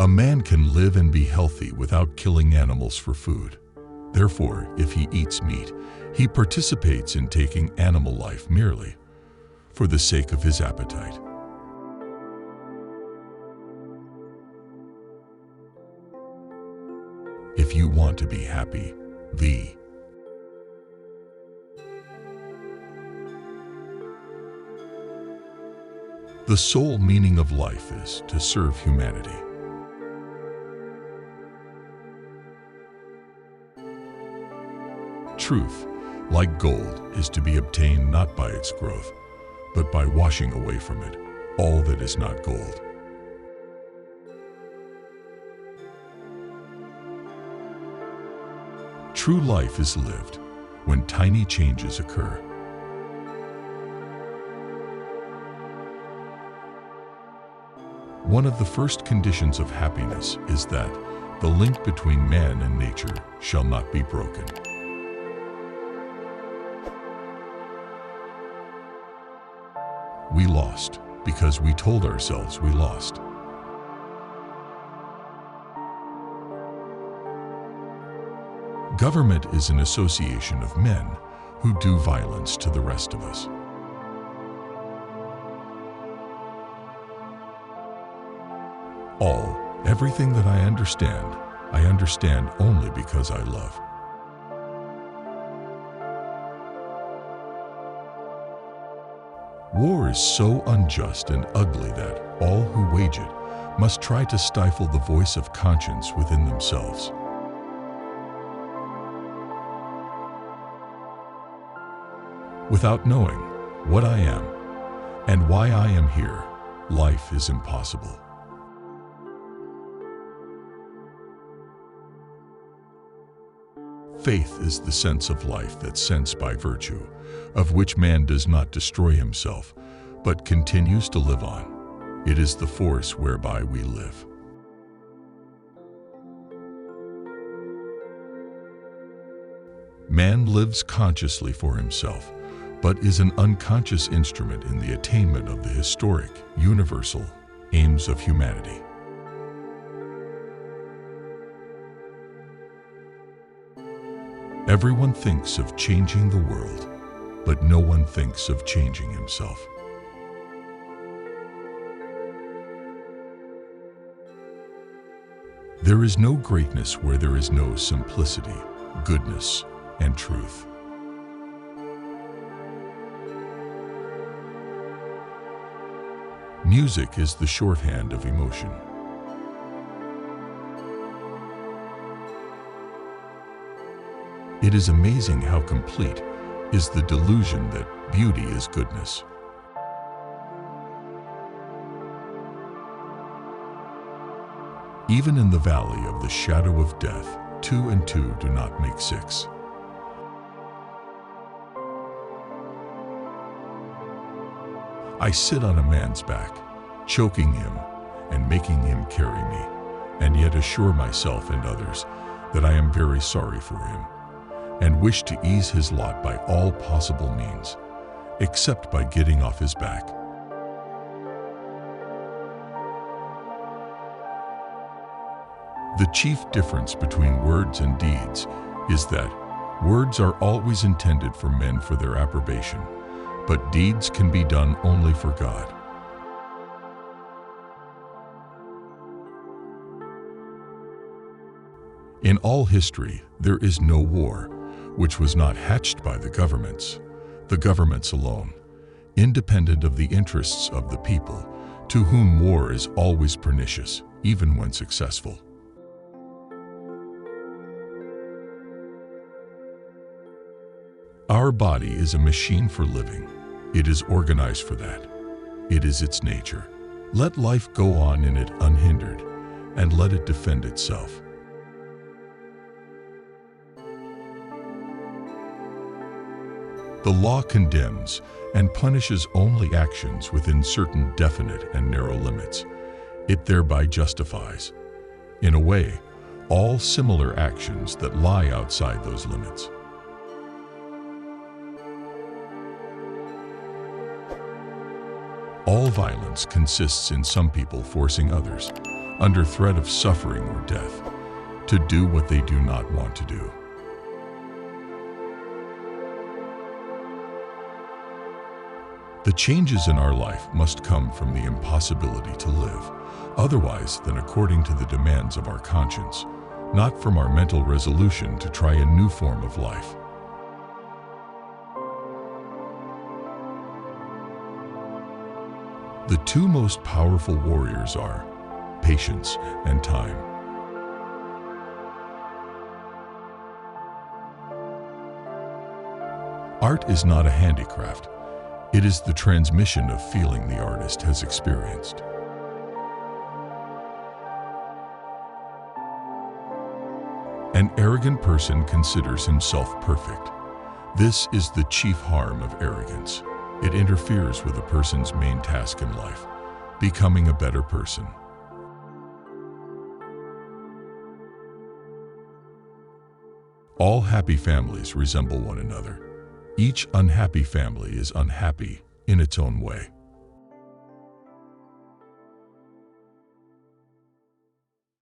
A man can live and be healthy without killing animals for food. Therefore, if he eats meat, he participates in taking animal life merely for the sake of his appetite. If you want to be happy, the sole meaning of life is to serve humanity. Truth, like gold, is to be obtained not by its growth, but by washing away from it all that is not gold. True life is lived when tiny changes occur. One of the first conditions of happiness is that the link between man and nature shall not be broken. We lost because we told ourselves we lost. Government is an association of men who do violence to the rest of us. Everything that I understand only because I love. War is so unjust and ugly that all who wage it must try to stifle the voice of conscience within themselves. Without knowing what I am and why I am here, life is impossible. Faith is the sense of life that's sensed by virtue, of which man does not destroy himself, but continues to live on. It is the force whereby we live. Man lives consciously for himself, but is an unconscious instrument in the attainment of the historic, universal aims of humanity. Everyone thinks of changing the world, but no one thinks of changing himself. There is no greatness where there is no simplicity, goodness, and truth. Music is the shorthand of emotion. It is amazing how complete is the delusion that beauty is goodness. Even in the valley of the shadow of death, 2 and 2 do not make 6. I sit on a man's back, choking him and making him carry me, and yet assure myself and others that I am very sorry for him, and wish to ease his lot by all possible means, except by getting off his back. The chief difference between words and deeds is that words are always intended for men for their approbation, but deeds can be done only for God. In all history, there is no war which was not hatched by the governments alone, independent of the interests of the people, to whom war is always pernicious, even when successful. Our body is a machine for living. It is organized for that. It is its nature. Let life go on in it unhindered, and let it defend itself. The law condemns and punishes only actions within certain definite and narrow limits. It thereby justifies, in a way, all similar actions that lie outside those limits. All violence consists in some people forcing others, under threat of suffering or death, to do what they do not want to do. The changes in our life must come from the impossibility to live otherwise than according to the demands of our conscience, not from our mental resolution to try a new form of life. The two most powerful warriors are patience and time. Art is not a handicraft. It is the transmission of feeling the artist has experienced. An arrogant person considers himself perfect. This is the chief harm of arrogance. It interferes with a person's main task in life, becoming a better person. All happy families resemble one another. Each unhappy family is unhappy in its own way.